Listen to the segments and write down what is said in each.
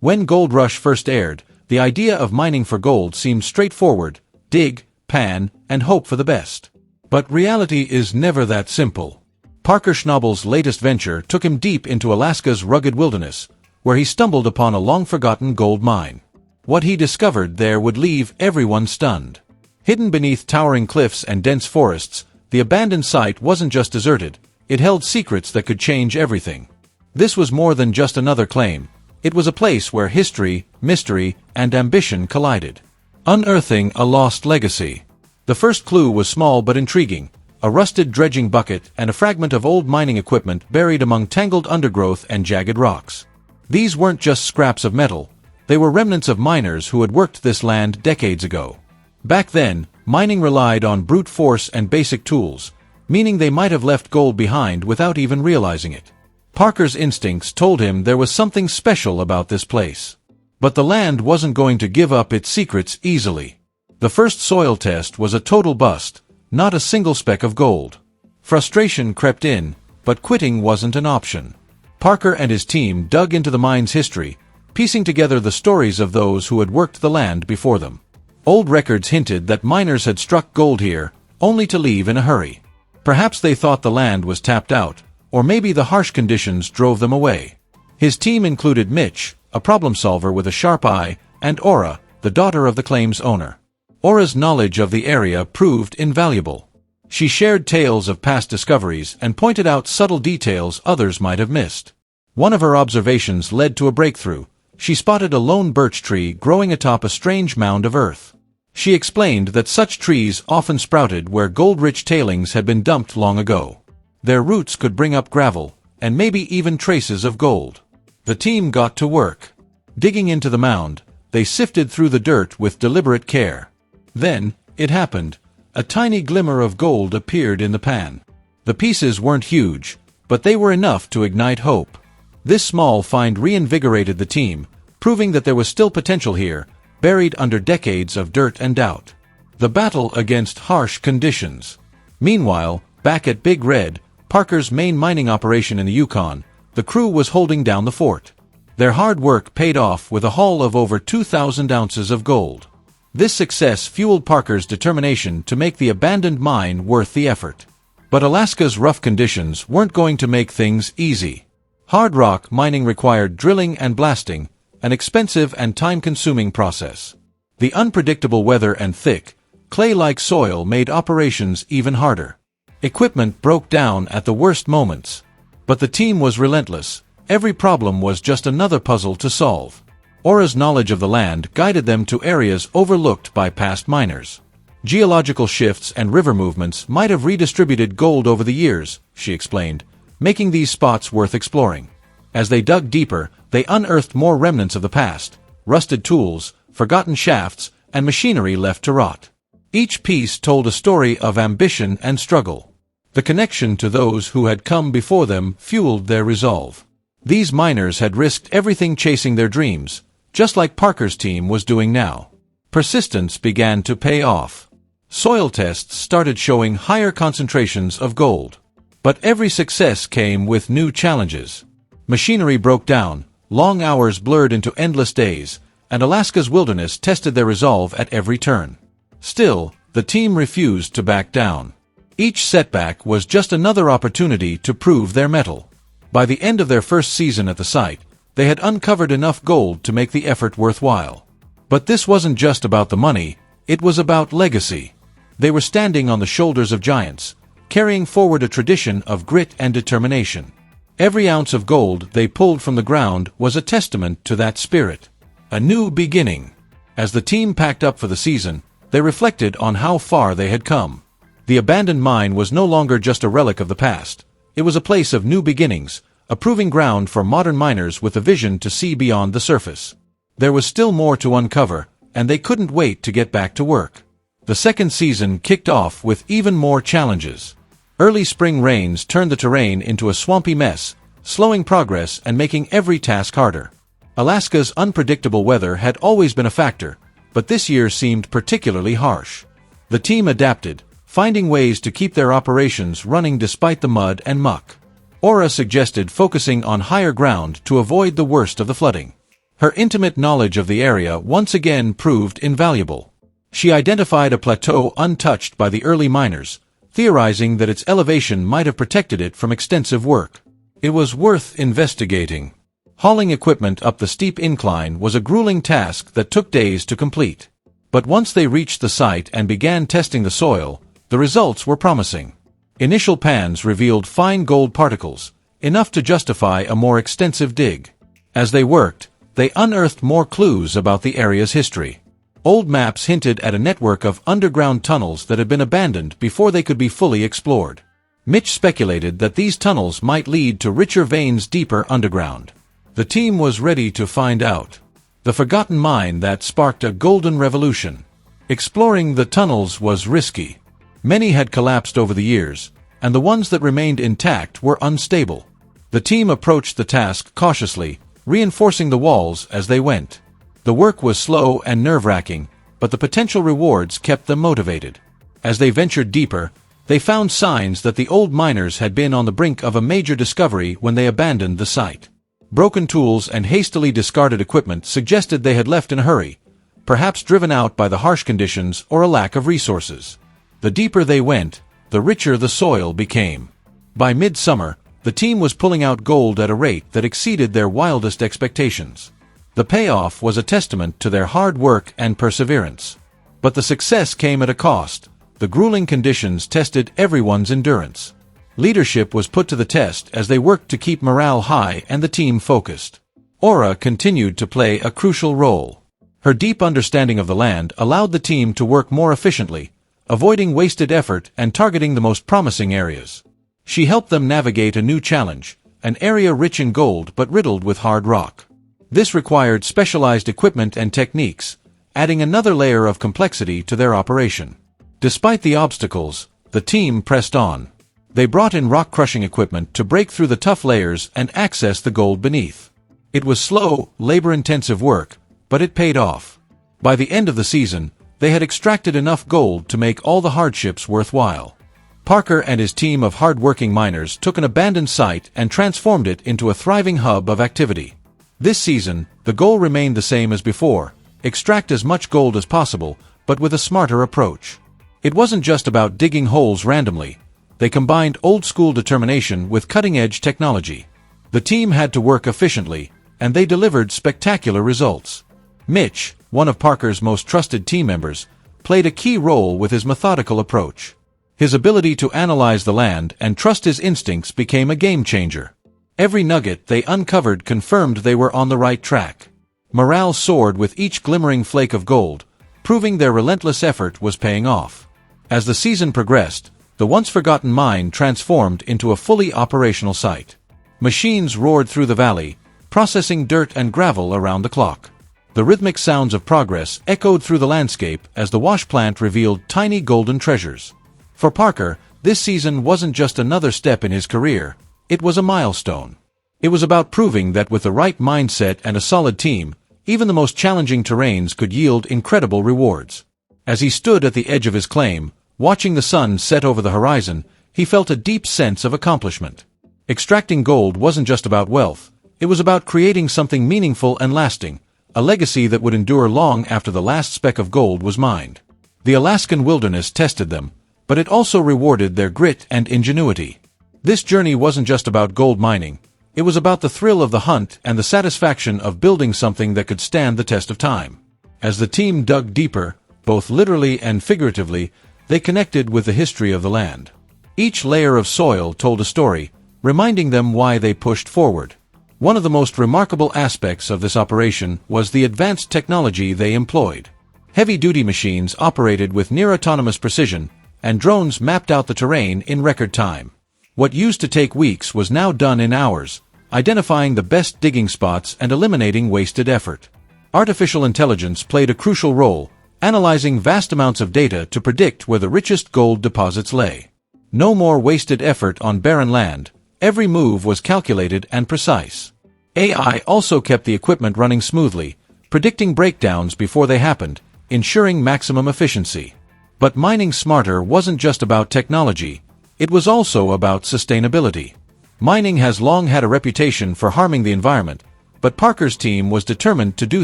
When Gold Rush first aired, the idea of mining for gold seemed straightforward: dig, pan, and hope for the best. But reality is never that simple. Parker Schnabel's latest venture took him deep into Alaska's rugged wilderness, where he stumbled upon a long-forgotten gold mine. What he discovered there would leave everyone stunned. Hidden beneath towering cliffs and dense forests, the abandoned site wasn't just deserted, it held secrets that could change everything. This was more than just another claim. It was a place where history, mystery, and ambition collided. Unearthing a lost legacy. The first clue was small but intriguing: a rusted dredging bucket and a fragment of old mining equipment buried among tangled undergrowth and jagged rocks. These weren't just scraps of metal, they were remnants of miners who had worked this land decades ago. Back then, mining relied on brute force and basic tools, meaning they might have left gold behind without even realizing it. Parker's instincts told him there was something special about this place. But the land wasn't going to give up its secrets easily. The first soil test was a total bust, not a single speck of gold. Frustration crept in, but quitting wasn't an option. Parker and his team dug into the mine's history, piecing together the stories of those who had worked the land before them. Old records hinted that miners had struck gold here, only to leave in a hurry. Perhaps they thought the land was tapped out, or maybe the harsh conditions drove them away. His team included Mitch, a problem solver with a sharp eye, and Aura, the daughter of the claim's owner. Aura's knowledge of the area proved invaluable. She shared tales of past discoveries and pointed out subtle details others might have missed. One of her observations led to a breakthrough. She spotted a lone birch tree growing atop a strange mound of earth. She explained that such trees often sprouted where gold-rich tailings had been dumped long ago. Their roots could bring up gravel, and maybe even traces of gold. The team got to work. Digging into the mound, they sifted through the dirt with deliberate care. Then, it happened. A tiny glimmer of gold appeared in the pan. The pieces weren't huge, but they were enough to ignite hope. This small find reinvigorated the team, proving that there was still potential here, buried under decades of dirt and doubt. The battle against harsh conditions. Meanwhile, back at Big Red, Parker's main mining operation in the Yukon, the crew was holding down the fort. Their hard work paid off with a haul of over 2,000 ounces of gold. This success fueled Parker's determination to make the abandoned mine worth the effort. But Alaska's rough conditions weren't going to make things easy. Hard rock mining required drilling and blasting, an expensive and time-consuming process. The unpredictable weather and thick, clay-like soil made operations even harder. Equipment broke down at the worst moments. But the team was relentless. Every problem was just another puzzle to solve. Aura's knowledge of the land guided them to areas overlooked by past miners. Geological shifts and river movements might have redistributed gold over the years, she explained, making these spots worth exploring. As they dug deeper, they unearthed more remnants of the past: rusted tools, forgotten shafts, and machinery left to rot. Each piece told a story of ambition and struggle. The connection to those who had come before them fueled their resolve. These miners had risked everything chasing their dreams, just like Parker's team was doing now. Persistence began to pay off. Soil tests started showing higher concentrations of gold. But every success came with new challenges. Machinery broke down, long hours blurred into endless days, and Alaska's wilderness tested their resolve at every turn. Still, the team refused to back down. Each setback was just another opportunity to prove their mettle. By the end of their first season at the site, they had uncovered enough gold to make the effort worthwhile. But this wasn't just about the money, it was about legacy. They were standing on the shoulders of giants, carrying forward a tradition of grit and determination. Every ounce of gold they pulled from the ground was a testament to that spirit. A new beginning. As the team packed up for the season, they reflected on how far they had come. The abandoned mine was no longer just a relic of the past. It was a place of new beginnings, a proving ground for modern miners with a vision to see beyond the surface. There was still more to uncover, and they couldn't wait to get back to work. The second season kicked off with even more challenges. Early spring rains turned the terrain into a swampy mess, slowing progress and making every task harder. Alaska's unpredictable weather had always been a factor, but this year seemed particularly harsh. The team adapted, finding ways to keep their operations running despite the mud and muck. Aura suggested focusing on higher ground to avoid the worst of the flooding. Her intimate knowledge of the area once again proved invaluable. She identified a plateau untouched by the early miners, theorizing that its elevation might have protected it from extensive work. It was worth investigating. Hauling equipment up the steep incline was a grueling task that took days to complete. But once they reached the site and began testing the soil, the results were promising. Initial pans revealed fine gold particles, enough to justify a more extensive dig. As they worked, they unearthed more clues about the area's history. Old maps hinted at a network of underground tunnels that had been abandoned before they could be fully explored. Mitch speculated that these tunnels might lead to richer veins deeper underground. The team was ready to find out. The forgotten mine that sparked a golden revolution. Exploring the tunnels was risky. Many had collapsed over the years, and the ones that remained intact were unstable. The team approached the task cautiously, reinforcing the walls as they went. The work was slow and nerve-wracking, but the potential rewards kept them motivated. As they ventured deeper, they found signs that the old miners had been on the brink of a major discovery when they abandoned the site. Broken tools and hastily discarded equipment suggested they had left in a hurry, perhaps driven out by the harsh conditions or a lack of resources. The deeper they went, the richer the soil became. By midsummer, the team was pulling out gold at a rate that exceeded their wildest expectations. The payoff was a testament to their hard work and perseverance. But the success came at a cost. The grueling conditions tested everyone's endurance. Leadership was put to the test as they worked to keep morale high and the team focused. Aura continued to play a crucial role. Her deep understanding of the land allowed the team to work more efficiently, avoiding wasted effort and targeting the most promising areas. She helped them navigate a new challenge, an area rich in gold but riddled with hard rock. This required specialized equipment and techniques, adding another layer of complexity to their operation. Despite the obstacles, the team pressed on. They brought in rock-crushing equipment to break through the tough layers and access the gold beneath. It was slow, labor-intensive work, but it paid off. By the end of the season, they had extracted enough gold to make all the hardships worthwhile. Parker and his team of hard-working miners took an abandoned site and transformed it into a thriving hub of activity. This season, the goal remained the same as before: extract as much gold as possible, but with a smarter approach. It wasn't just about digging holes randomly. They combined old-school determination with cutting-edge technology. The team had to work efficiently, and they delivered spectacular results. Mitch, one of Parker's most trusted team members, played a key role with his methodical approach. His ability to analyze the land and trust his instincts became a game-changer. Every nugget they uncovered confirmed they were on the right track. Morale soared with each glimmering flake of gold, proving their relentless effort was paying off. As the season progressed, the once-forgotten mine transformed into a fully operational site. Machines roared through the valley, processing dirt and gravel around the clock. The rhythmic sounds of progress echoed through the landscape as the wash plant revealed tiny golden treasures. For Parker, this season wasn't just another step in his career, it was a milestone. It was about proving that with the right mindset and a solid team, even the most challenging terrains could yield incredible rewards. As he stood at the edge of his claim, watching the sun set over the horizon, he felt a deep sense of accomplishment. Extracting gold wasn't just about wealth, it was about creating something meaningful and lasting, a legacy that would endure long after the last speck of gold was mined. The Alaskan wilderness tested them, but it also rewarded their grit and ingenuity. This journey wasn't just about gold mining, it was about the thrill of the hunt and the satisfaction of building something that could stand the test of time. As the team dug deeper, both literally and figuratively, they connected with the history of the land. Each layer of soil told a story, reminding them why they pushed forward. One of the most remarkable aspects of this operation was the advanced technology they employed. Heavy-duty machines operated with near-autonomous precision, and drones mapped out the terrain in record time. What used to take weeks was now done in hours, identifying the best digging spots and eliminating wasted effort. Artificial intelligence played a crucial role, analyzing vast amounts of data to predict where the richest gold deposits lay. No more wasted effort on barren land, every move was calculated and precise. AI also kept the equipment running smoothly, predicting breakdowns before they happened, ensuring maximum efficiency. But mining smarter wasn't just about technology, it was also about sustainability. Mining has long had a reputation for harming the environment, But Parker's team was determined to do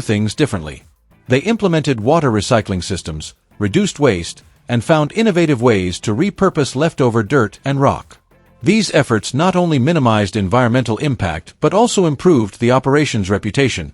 things differently. They implemented water recycling systems, reduced waste, and found innovative ways to repurpose leftover dirt and rock. These efforts not only minimized environmental impact but also improved the operation's reputation,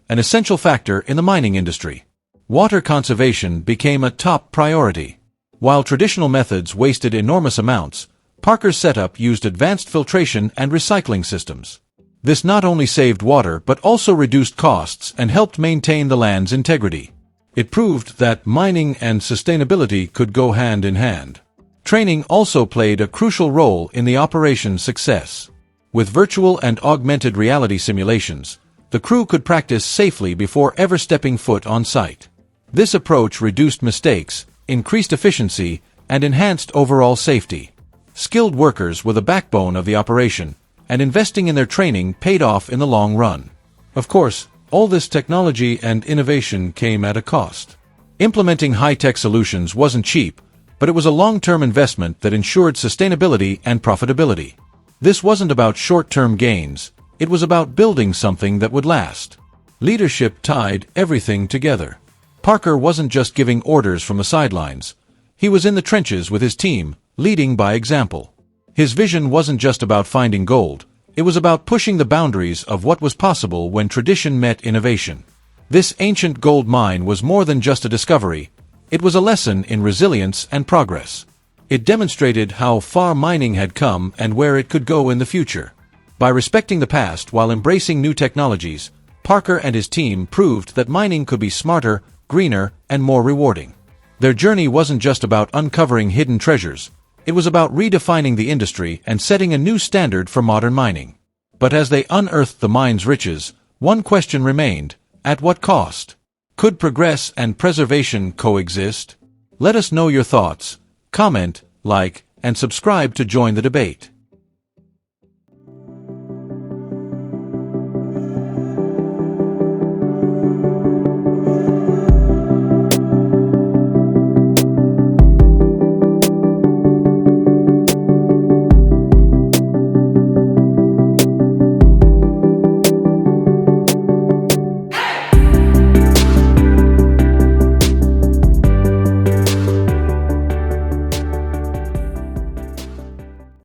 an essential factor in the mining industry. Water conservation became a top priority. While traditional methods wasted enormous amounts, Parker's setup used advanced filtration and recycling systems. This not only saved water but also reduced costs and helped maintain the land's integrity. It proved that mining and sustainability could go hand in hand. Training also played a crucial role in the operation's success. With virtual and augmented reality simulations, the crew could practice safely before ever stepping foot on site. This approach reduced mistakes, increased efficiency, and enhanced overall safety. Skilled workers were the backbone of the operation, and investing in their training paid off in the long run. Of course, all this technology and innovation came at a cost. Implementing high-tech solutions wasn't cheap, but it was a long-term investment that ensured sustainability and profitability. This wasn't about short-term gains, it was about building something that would last. Leadership tied everything together. Parker wasn't just giving orders from the sidelines. He was in the trenches with his team, leading by example. His vision wasn't just about finding gold, it was about pushing the boundaries of what was possible when tradition met innovation. This ancient gold mine was more than just a discovery, it was a lesson in resilience and progress. It demonstrated how far mining had come and where it could go in the future. By respecting the past while embracing new technologies, Parker and his team proved that mining could be smarter, greener, and more rewarding. Their journey wasn't just about uncovering hidden treasures, it was about redefining the industry and setting a new standard for modern mining. But as they unearthed the mine's riches, one question remained: at what cost? Could progress and preservation coexist? Let us know your thoughts. Comment, like, and subscribe to join the debate.